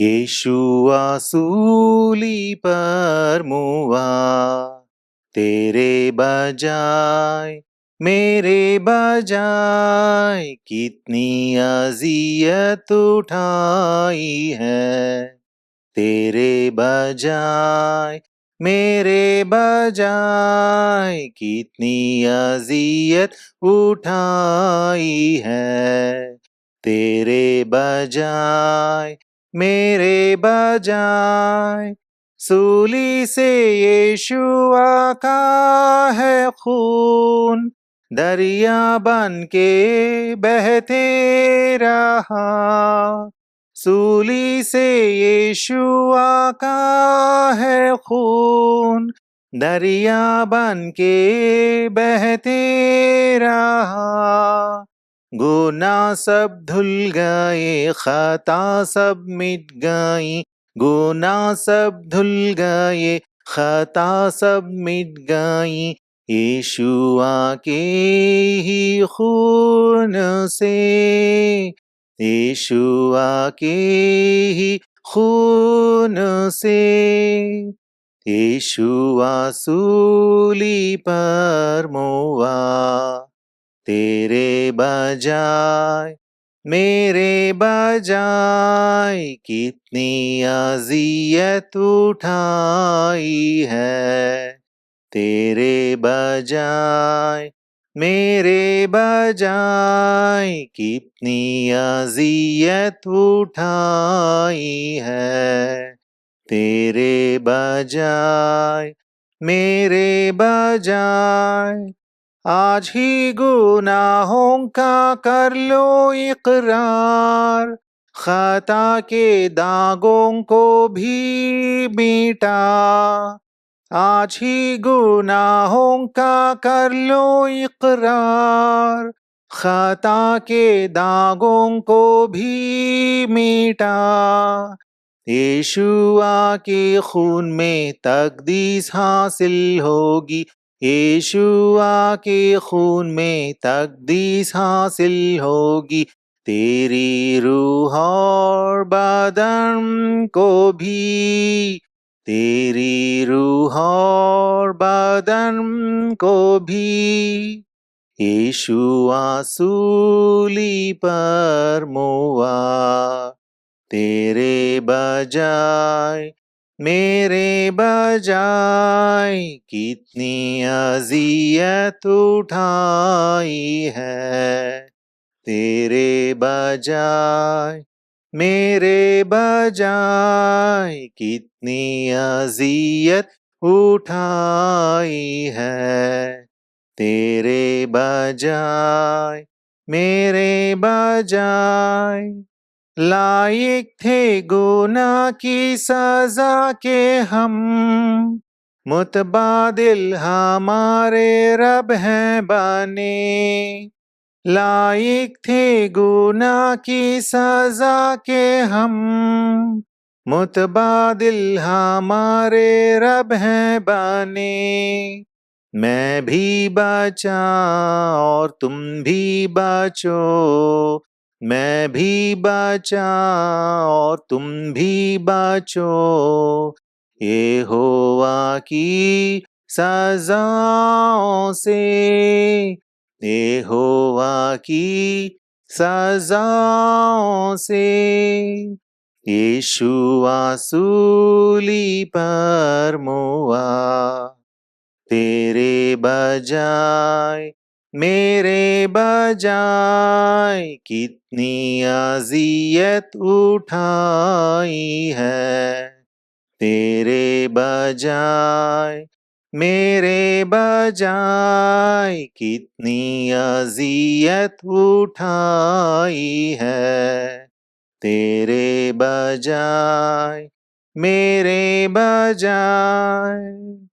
यीशुआ सूली पर मुआ, तेरे बजाय मेरे बजाय कितनी अजियत उठाई है। तेरे बजाय मेरे बजाय कितनी अजियत उठाई है। तेरे बजाय मेरे बजाय सूली से यीशुआ का है खून, दरिया बन के बहते रहा। सूली से यीशुआ का है खून, दरिया बन के बहते रहा। गुनाह सब धुल गए, खता सब मिट गई। गुनाह सब धुल गए, खता सब मिट गई। यीशुआ के ही खून से, यीशुआ के ही खून से। यीशुआ सूली पर मुआ, तेरे बजाय मेरे बजाय कितनी अजियत उठाई है। तेरे बजाय मेरे बजाय कितनी अजियत उठाई है। तेरे बजाय मेरे बजाय आज ही गुनाहों का कर लो इकरार, खता के दागों को भी मिटा। आज ही गुनाहों का कर लो इकरार, खता के दागों को भी मिटा। यीशुआ के खून में तकदीस हासिल होगी। यीशुआ के खून में तकदीस हासिल होगी। तेरी रूह और बदन को भी, तेरी रूह और बदन को भी। यीशुआ सूली पर मुआ, तेरे बजाय मेरे बजाय कितनी अजियत उठाई है। तेरे बजाय मेरे बजाय कितनी अजियत उठाई है। तेरे बजाय मेरे बजाय लायक थे गुनाह की सजा के हम, मुतबादिल हमारे रब हैं बने। लायक थे गुनाह की सजा के हम, मुतबादिल हमारे रब हैं बने। मैं भी बचा और तुम भी बचो, मैं भी बचा और तुम भी बचो। यहोवा की सजाओं से, यहोवा की सजाओं से। यीशुआ सूली पर मुआ, तेरे बजाय मेरे बजाय कितनी अजियत उठाई है। तेरे बजाय मेरे बजाय कितनी अजियत उठाई है। तेरे बजाय मेरे बजाय।